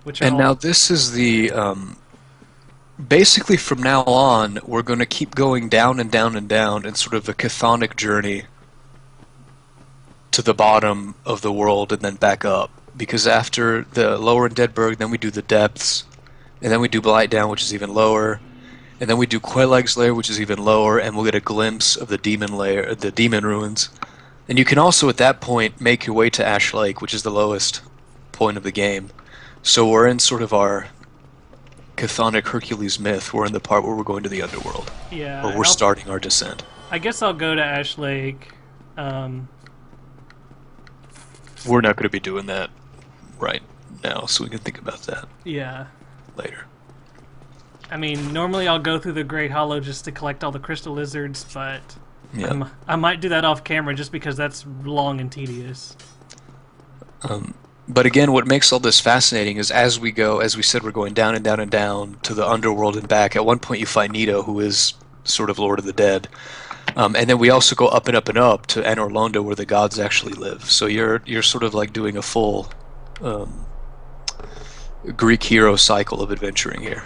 which are And now all this is the basically from now on we're going to keep going down and down and down in sort of a chthonic journey to the bottom of the world and then back up. Because after the lower in Deadburg, then we do the depths, and then we do Blight Down, which is even lower, and then we do Quelag's Lair, which is even lower, and we'll get a glimpse of the demon lair, the demon ruins. And you can also at that point make your way to Ash Lake, which is the lowest point of the game. So we're in sort of our chthonic Hercules myth. We're in the part where we're going to the underworld, or yeah. we're starting our descent. I guess I'll go to Ash Lake. We're not going to be doing that right now, so we can think about that Yeah. later. I mean, normally I'll go through the Great Hollow just to collect all the crystal lizards, but Yeah. I might do that off camera just because that's long and tedious. But again, what makes all this fascinating is as we go, as we said, we're going down and down and down to the underworld and back. At one point, you find Nito, who is sort of Lord of the Dead, and then we also go up and up and up to Anor Londo, where the gods actually live. So you're sort of like doing a full Greek hero cycle of adventuring here.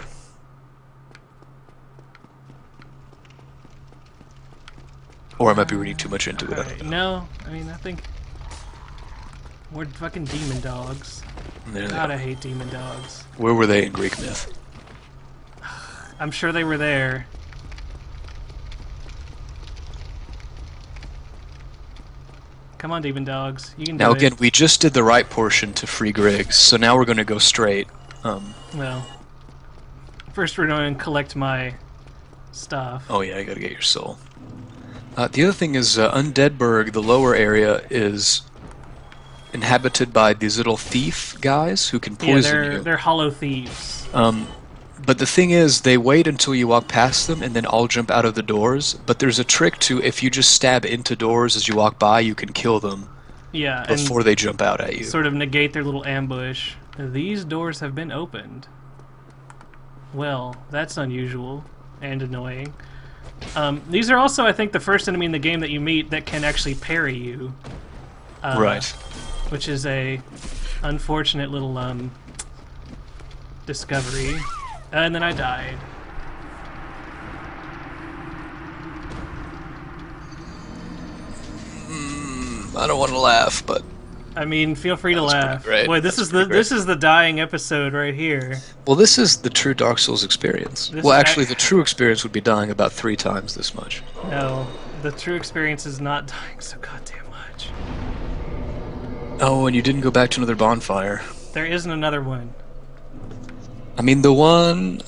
Or I might be reading too much into it. I Alright, don't know. no, I mean, I think we're fucking demon dogs. There they God, I are. hate demon dogs. Where were they in Greek myth? I'm sure they were there. Come on, demon dogs. You can do Now it. again, we just did the right portion to free Griggs, so now we're going to go straight. Well, first we're going to collect my stuff. Oh yeah, I gotta get your soul. The other thing is, Undeadburg, the lower area, is inhabited by these little thief guys who can Yeah, poison you. they're hollow thieves. But the thing is, they wait until you walk past them and then all jump out of the doors. But there's a trick to, if you just stab into doors as you walk by, you can kill them Yeah, before and they jump out at you. sort of negate their little ambush. These doors have been opened. Well, that's unusual and annoying. These are also, I think, the first enemy in the game that you meet that can actually parry you. Right. Which is a unfortunate little discovery. And then I died. I don't want to laugh, but I mean, feel free to was pretty laugh. great. Boy, That's pretty great. this is the dying episode right here. well, this is the true Dark Souls experience. This Well, is actually, the true experience would be dying about 3 times this much. No, the true experience is not dying so goddamn much. Oh, and you didn't go back to another bonfire. There isn't another one. I mean, the one in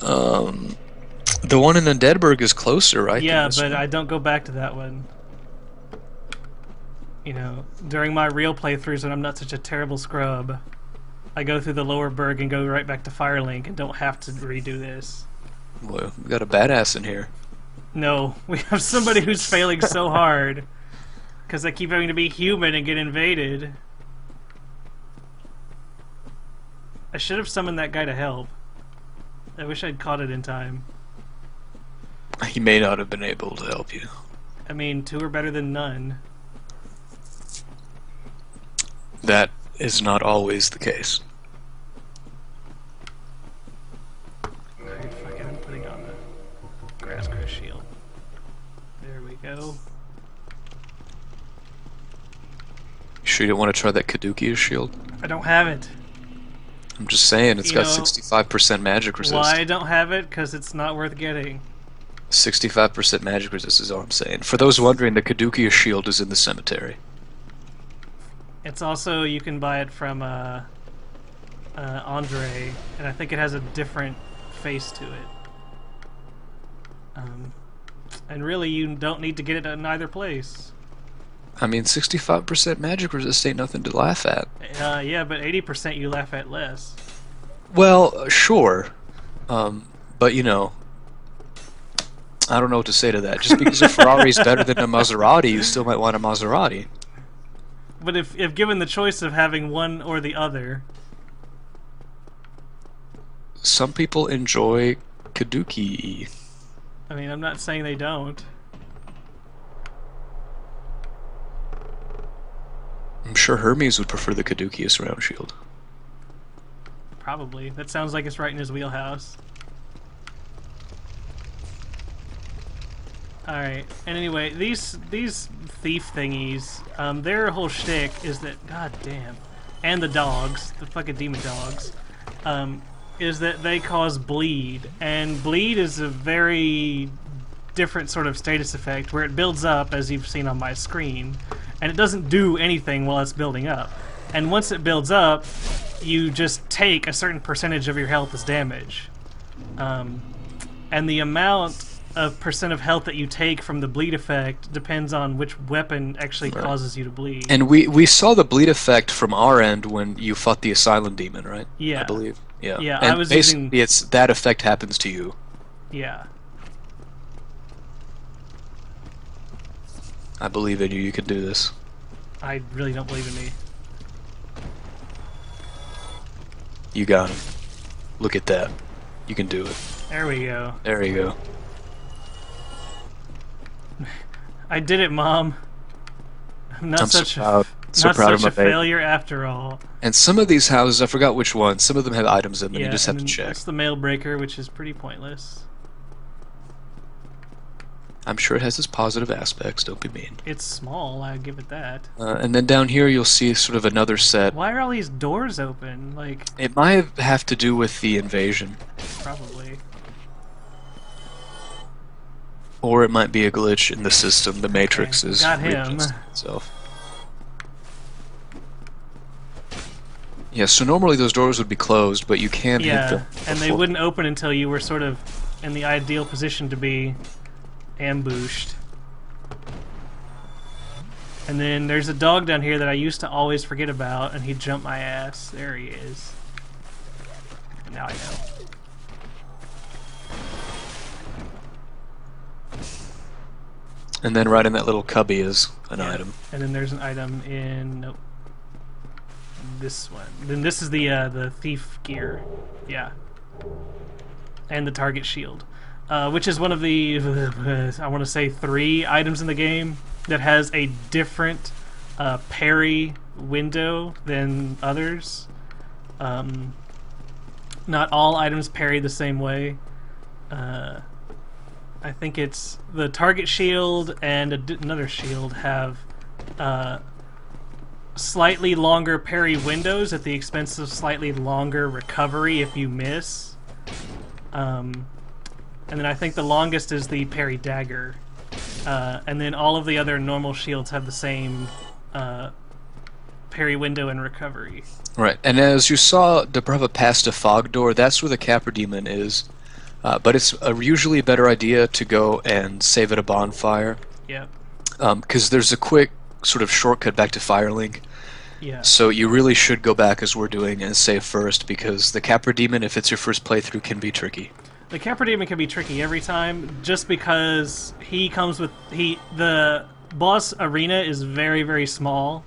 Undeadburg is closer, right? Yeah, than this but one? I don't go back to that one. You know, during my real playthroughs when I'm not such a terrible scrub, I go through the Lower Burg and go right back to Firelink and don't have to redo this. Boy, we got a badass in here. No, we have somebody who's failing so hard because I keep having to be human and get invaded. I should have summoned that guy to help. I wish I'd caught it in time. He may not have been able to help you. I mean, 2 are better than none. That is not always the case. Alright, fuck it, I'm putting on the grass crest shield. There we go. You sure you don't want to try that Kaduki shield? I don't have it. I'm just saying, it's You got know, 65% magic resist. Why I don't have it? Because it's not worth getting. 65% magic resist is all I'm saying. For those wondering, the Kaduki shield is in the cemetery. It's also, you can buy it from Andre, and I think it has a different face to it. And really, you don't need to get it in either place. I mean, 65% magic resist ain't nothing to laugh at. Yeah, but 80% you laugh at less. Well, sure. But, you know, I don't know what to say to that. Just because a Ferrari's better than a Maserati, you still might want a Maserati. But if given the choice of having one or the other, Some people enjoy Kaduki. I mean, I'm not saying they don't. I'm sure Hermes would prefer the Kaduki surround shield. Probably. That sounds like it's right in his wheelhouse. Alright, and anyway, these thief thingies, their whole shtick is that, god damn, and the dogs, the fucking demon dogs, is that they cause bleed, and bleed is a very different sort of status effect where it builds up, as you've seen on my screen, and it doesn't do anything while it's building up. And once it builds up, you just take a certain percentage of your health as damage. And the amount of percent of health that you take from the bleed effect depends on which weapon actually causes you to bleed. And we saw the bleed effect from our end when you fought the Asylum Demon, right? Yeah. I believe. Yeah. Yeah, and I was basically using... it's that effect happens to you. Yeah. I believe in you. You can do this. I really don't believe in me. You got him. Look at that. You can do it. There we go. There you go. I did it, Mom. I'm not such so proud. So not proud such of a my baby. failure after all. And some of these houses, I forgot which ones. Some of them have items in them. Yeah, You just have and to check. that's the mail breaker, which is pretty pointless. I'm sure it has its positive aspects. Don't be mean. It's small, I give it that. And then down here, you'll see sort of another set. Why are all these doors open? Like, It might have to do with the invasion, probably. or it might be a glitch in the system. The Matrix is got him. readjusting itself. Yeah, so normally those doors would be closed, but you can hit them. And they wouldn't open until you were sort of in the ideal position to be ambushed. And then there's a dog down here that I used to always forget about, and he jumped my ass. There he is. And now I know. And then right in that little cubby is an item. And then there's an item in... Nope. This one. Then this is the thief gear. Yeah. And the target shield. Which is one of the, I want to say 3 items in the game that has a different parry window than others. Not all items parry the same way. I think it's the target shield and another shield have slightly longer parry windows at the expense of slightly longer recovery if you miss. And then I think the longest is the parry dagger. And then all of the other normal shields have the same parry window and recovery. Right, and as you saw Debrava past a fog door, that's where the Capra Demon is. But it's usually a better idea to go and save at a bonfire. Yep. Because there's a quick sort of shortcut back to Firelink. Yeah. So you really should go back as we're doing and save first, because the Capra Demon, if it's your first playthrough, can be tricky. The Capra Demon can be tricky every time, just because he comes with... the boss arena is very, very small.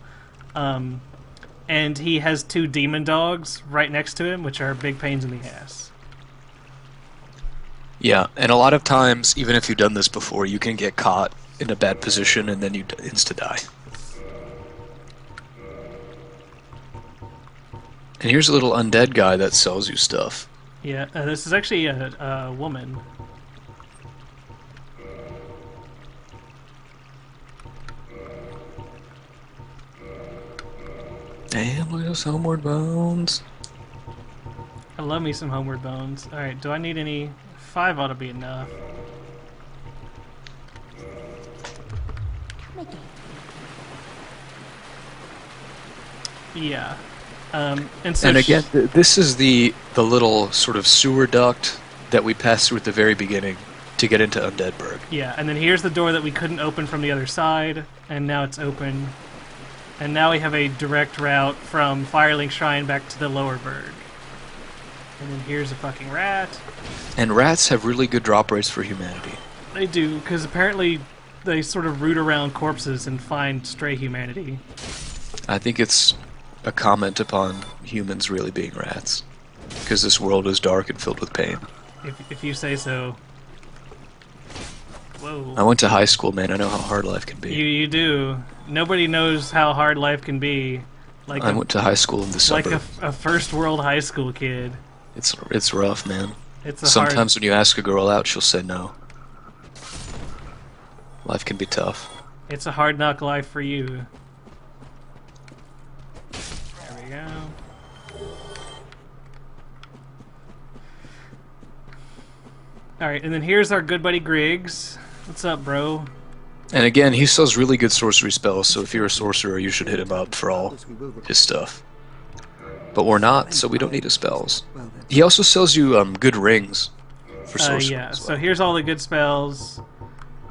And he has 2 demon dogs right next to him, which are big pains in the ass. Yeah, and a lot of times, even if you've done this before, you can get caught in a bad position and then you insta-die. And here's a little undead guy that sells you stuff. Yeah, this is actually a woman. Damn, look at those homeward bones. I love me some Homeward Bones. Alright, do I need any... 5 ought to be enough. Yeah. And so again, this is the little sort of sewer duct that we passed through at the very beginning to get into Undead Burg. Yeah, and then here's the door that we couldn't open from the other side, and now it's open. And now we have a direct route from Firelink Shrine back to the Lower Burg. And then here's a fucking rat. And rats have really good drop rates for humanity. They do, because apparently they sort of root around corpses and find stray humanity. I think it's a comment upon humans really being rats. Because this world is dark and filled with pain. If you say so. Whoa. I went to high school, man. I know how hard life can be. You do. Nobody knows how hard life can be Like I went to high school in the like suburb. a first world high school kid. It's rough, man. It's a Sometimes when you ask a girl out, she'll say no. Life can be tough. It's a hard knock life for you. There we go. Alright, and then here's our good buddy Griggs. What's up, bro? And again, he sells really good sorcery spells, so if you're a sorcerer, you should hit him up for all his stuff. But we're not, so we don't need his spells. He also sells you good rings for sorcery. Yeah, as well. so here's all the good spells.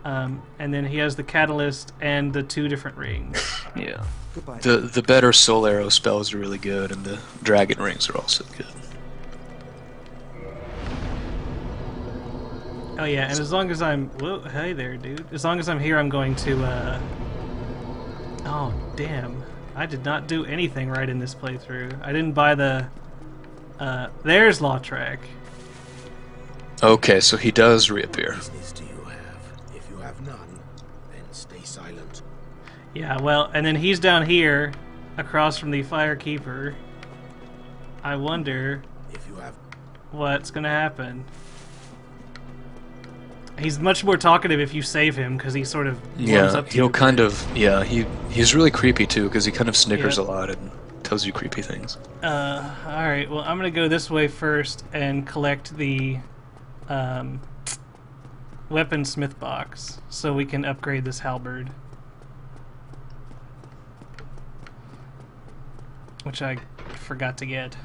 And then he has the catalyst and the 2 different rings. Yeah. The better soul arrow spells are really good, and the dragon rings are also good. Oh yeah, and as long as I'm... Whoa, hey there, dude. As long as I'm here, I'm going to, Oh, damn. I did not do anything right in this playthrough. I didn't buy the... There's Lautrec. Okay, so he does reappear. Business do you have? If you have none, then stay silent. Yeah, well, and then he's down here, across from the Firekeeper. I wonder If you have what's gonna happen. He's much more talkative if you save him, because he sort of warms up to he'll you. kind of he's really creepy too because he kind of snickers Yep. a lot and tells you creepy things. Alright, well, I'm gonna go this way first and collect the weaponsmith box so we can upgrade this halberd. Which I forgot to get.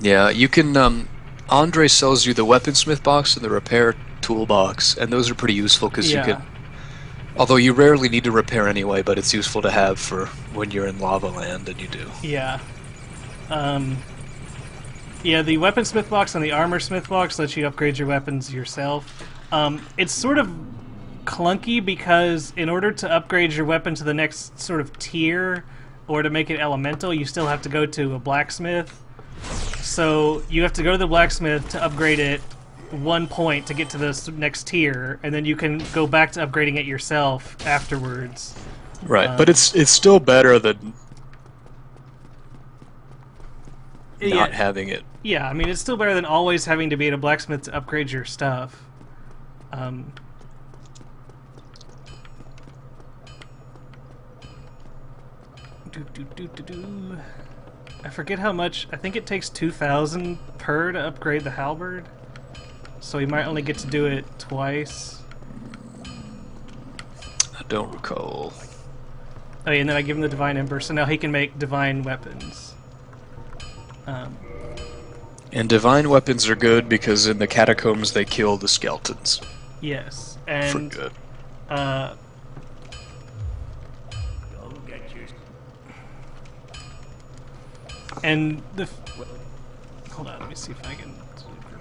Yeah, you can Andre sells you the weaponsmith box and the repair toolbox, and those are pretty useful because you can. Although you rarely need to repair anyway, but it's useful to have for when you're in lava land, and you do. Yeah. Yeah, the weaponsmith box and the armorsmith box lets you upgrade your weapons yourself. It's sort of clunky because in order to upgrade your weapon to the next sort of tier, or to make it elemental, you still have to go to a blacksmith. So you have to go to the blacksmith to upgrade it 1 point to get to this next tier, and then you can go back to upgrading it yourself afterwards. Right, but it's still better than not having it. Yeah, I mean, it's still better than always having to be at a blacksmith to upgrade your stuff. I forget how much. I think it takes 2,000 per to upgrade the halberd. So we might only get to do it twice. I don't recall. Oh yeah, and then I give him the Divine Ember, so now he can make divine weapons. And divine weapons are good because in the catacombs they kill the skeletons. Yes, For and good. and the hold on, let me see if I can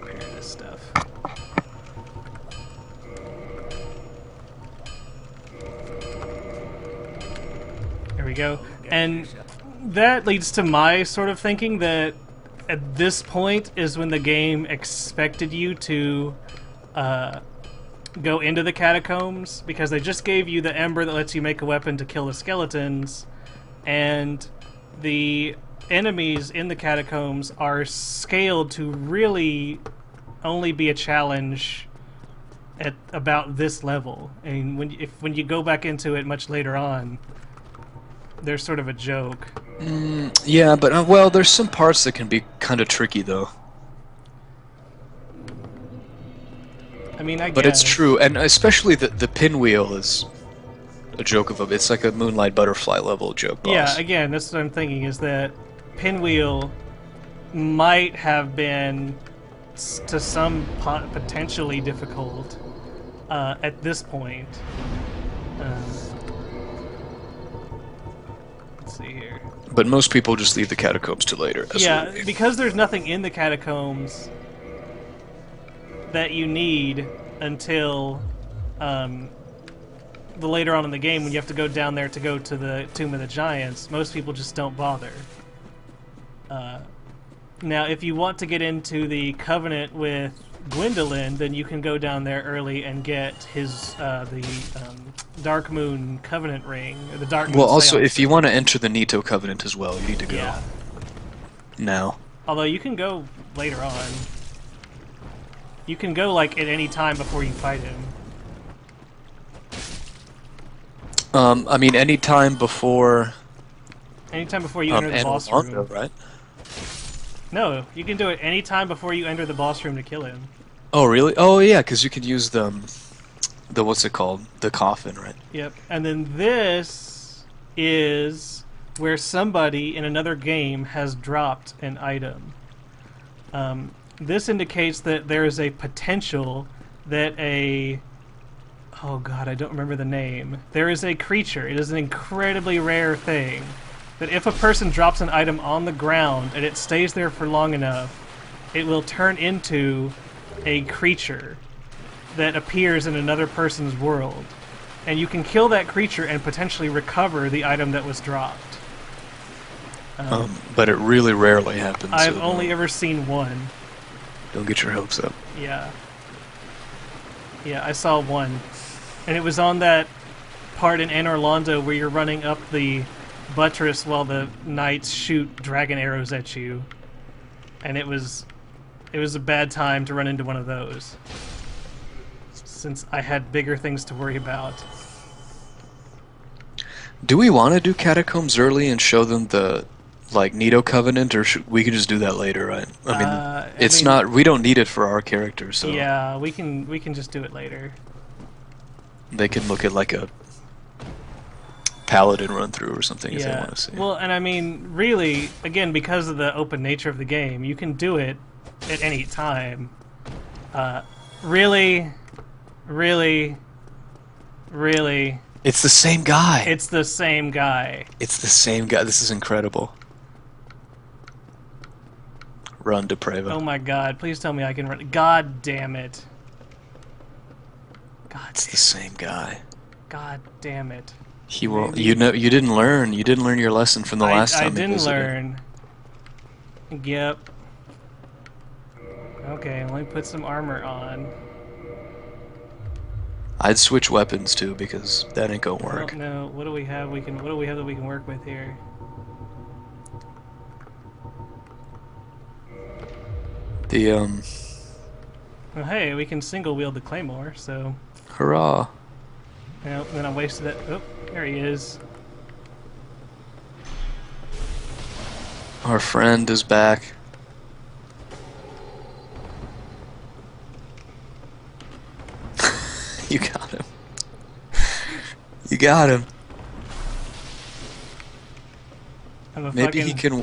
repair this stuff. There we go. And that leads to my sort of thinking that at this point is when the game expected you to go into the catacombs, because they just gave you the ember that lets you make a weapon to kill the skeletons, and the enemies in the catacombs are scaled to really only be a challenge at about this level. I mean, when you go back into it much later on, they're sort of a joke. Yeah, but well, there's some parts that can be kind of tricky though. I mean, I But guess. it's true, and especially the pinwheel is a joke of a. It's like a Moonlight Butterfly level joke boss. Yeah, again, that's what I'm thinking, is that Pinwheel might have been to some potentially difficult at this point. Let's see here. But most people just leave the catacombs to later. Yeah, Absolutely. because there's nothing in the catacombs that you need until the later on in the game, when you have to go down there to go to the Tomb of the Giants. Most people just don't bother. Now, if you want to get into the Covenant with Gwendolyn, then you can go down there early and get his Dark Moon Covenant ring, or the Dark Moon. Well, also, Seance if you ring. want to enter the Nito Covenant as well, you need to go Yeah. now. Although you can go later on. You can go like at any time before you fight him. I mean, any time before. Anytime before you enter the boss Anor room. Londo, right? No, you can do it any time before you enter the boss room to kill him. Oh, really? Oh, yeah, because you can use the what's it called? The coffin, right? Yep. And then this is where somebody in another game has dropped an item. This indicates that there is a potential that oh god, I don't remember the name. There is a creature. It is an incredibly rare thing that if a person drops an item on the ground and it stays there for long enough, it will turn into a creature that appears in another person's world. And you can kill that creature and potentially recover the item that was dropped. But it really rarely happens. I've so only ever seen one. Don't get your hopes up. Yeah. Yeah, I saw one. And it was on that part in Anor Londo where you're running up the buttress while the knights shoot dragon arrows at you. And it was a bad time to run into one of those, since I had bigger things to worry about. Do we want to do catacombs early and show them the Nito Covenant, or we can just do that later, right? I mean, not. We don't need it for our characters, so yeah, we can just do it later. they can look at like a paladin run through or something if they want to see. Well, and I mean, really, again, because of the open nature of the game, you can do it at any time. Really. It's the same guy. It's the same guy. It's the same guy. This is incredible. Run, Deprava. Oh my god, please tell me I can run. God damn it. It's the same guy. God damn it. He will. You didn't learn. You didn't learn your lesson from the last time. I didn't learn. Yep. Okay, let me put some armor on. I'd switch weapons too because that ain't gonna work. Oh, no, what do we have? What do we have that we can work with here? Well, hey, we can single wield the claymore, so. Hurrah! Well, then I wasted it. Oh, there he is. Our friend is back. You got him. You got him.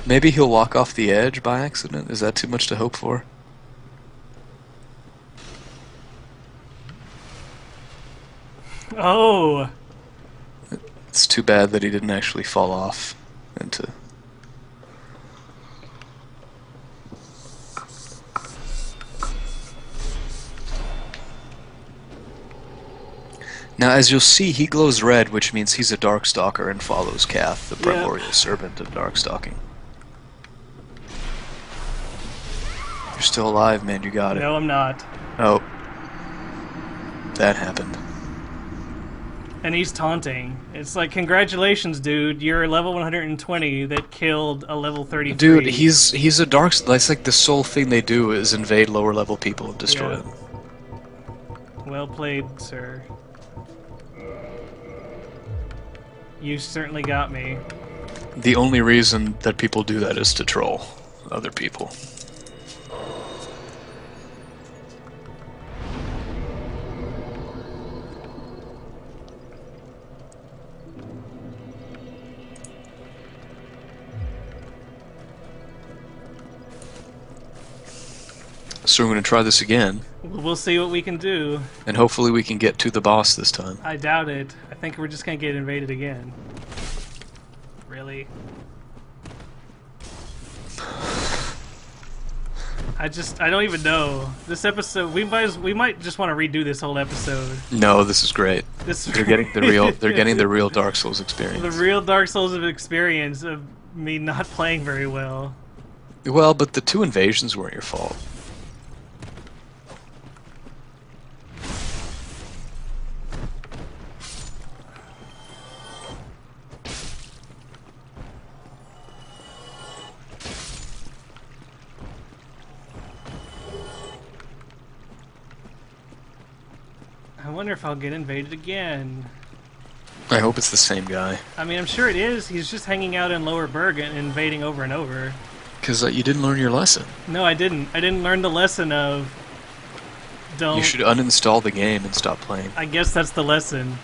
Maybe he'll walk off the edge by accident. Is that too much to hope for? Oh! It's too bad that he didn't actually fall off into... Now, as you'll see, he glows red, which means he's a Darkstalker and follows Kath, the primordial servant of Darkstalking. You're still alive, man. You got it. No, I'm not. Oh. That happened. And he's taunting. It's like, congratulations, dude. You're level 120 that killed a level 33. Dude, he's a dark... That's like the sole thing they do is invade lower level people and destroy them. Well played, sir. You certainly got me. The only reason that people do that is to troll other people. So we're going to try this again. We'll see what we can do. And hopefully we can get to the boss this time. I doubt it. I think we're just going to get invaded again. Really? I don't even know. This episode, we might just want to redo this whole episode. No, this is great. They're getting the real Dark Souls experience. The real Dark Souls experience of me not playing very well. Well, but the 2 invasions weren't your fault. I wonder if I'll get invaded again. I hope it's the same guy. I mean, I'm sure it is. He's just hanging out in Lower Burg and invading over and over. Because you didn't learn your lesson. No, I didn't. I didn't learn the lesson of... Don't... You should uninstall the game and stop playing. I guess that's the lesson,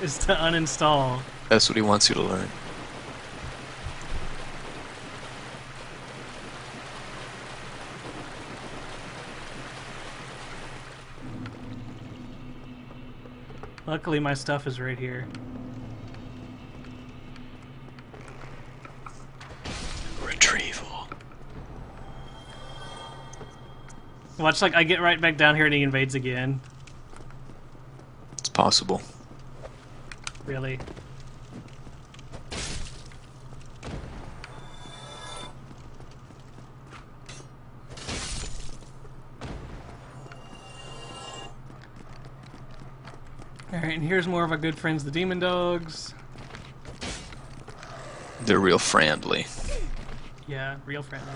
is to uninstall. That's what he wants you to learn. Luckily, my stuff is right here. Retrieval. Watch, like, I get right back down here and he invades again. It's possible. Really. Alright, and here's more of our good friends, the demon dogs. They're real friendly. Yeah, real friendly.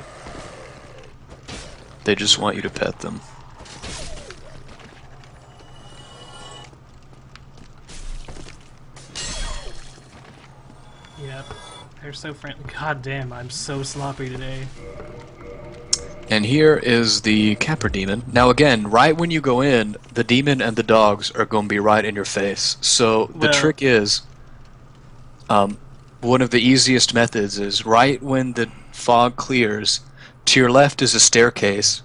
They just want you to pet them. Yep. They're so friendly. God damn, I'm so sloppy today. And here is the Capra Demon. Now again, right when you go in, the demon and the dogs are going to be right in your face. So the trick is, one of the easiest methods is right when the fog clears, to your left is a staircase.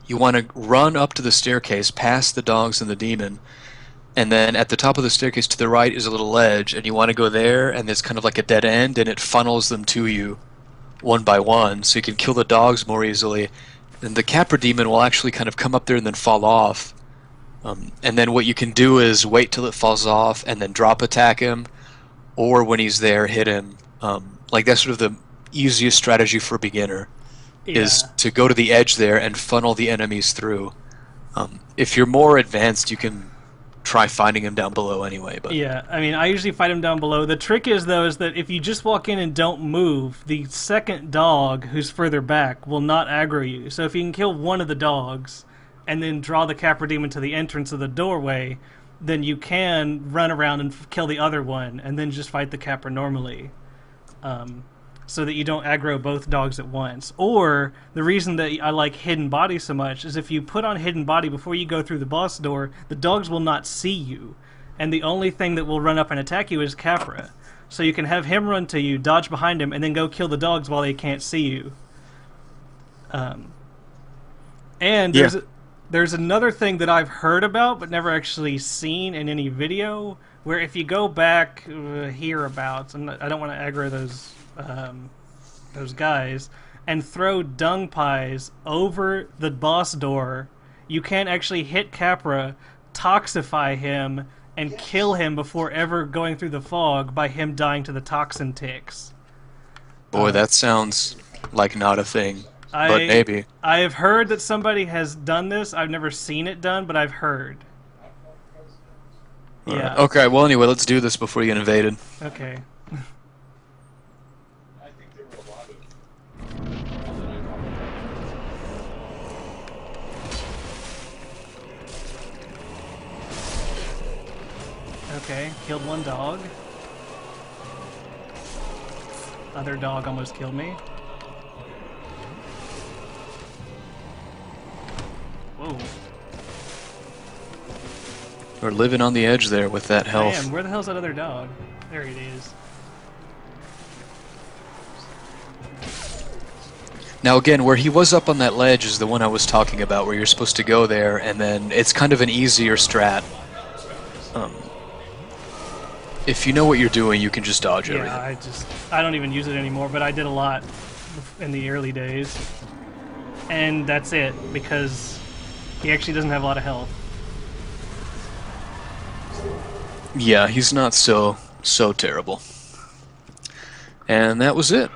You want to run up to the staircase, past the dogs and the demon, and then at the top of the staircase to the right is a little ledge, and you want to go there, and it's kind of like a dead end, and it funnels them to you one by one, so you can kill the dogs more easily. And the Capra Demon will actually kind of come up there and then fall off. And then what you can do is wait till it falls off and then drop attack him, or when he's there, hit him. Like that's sort of the easiest strategy for a beginner, is to go to the edge there and funnel the enemies through. If you're more advanced, you can try finding him down below anyway. But yeah, I mean, I usually fight him down below. The trick is, though, is that if you just walk in and don't move, the second dog who's further back will not aggro you. So if you can kill one of the dogs and then draw the Capra Demon to the entrance of the doorway, then you can run around and kill the other one and then just fight the Capra normally. So that you don't aggro both dogs at once. Or, the reason that I like Hidden Body so much is if you put on Hidden Body before you go through the boss door, the dogs will not see you. And the only thing that will run up and attack you is Capra. So you can have him run to you, dodge behind him, and then go kill the dogs while they can't see you. And there's another thing that I've heard about, but never actually seen in any video, where if you go back hereabouts, I don't want to aggro those guys, and throw dung pies over the boss door, you can actually hit Capra, toxify him, and kill him before ever going through the fog by him dying to the toxin ticks. boy, that sounds like not a thing, but maybe. I have heard that somebody has done this. I've never seen it done, but I've heard. Yeah. Okay, well anyway, let's do this before you get invaded. Okay. Okay, killed one dog. Other dog almost killed me. Whoa. We're living on the edge there with that health. Man, where the hell's that other dog? There it is. Now again, where he was up on that ledge is the one I was talking about, where you're supposed to go there, and then it's kind of an easier strat. If you know what you're doing, you can just dodge everything. I don't even use it anymore, but I did a lot in the early days. And that's it, because he actually doesn't have a lot of health. Yeah, he's not so terrible. And that was it.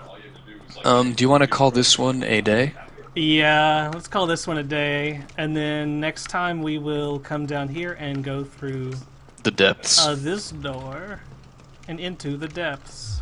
Do you want to call this one a day? Yeah, let's call this one a day, and then next time we will come down here and go through The depths. this door and into the depths.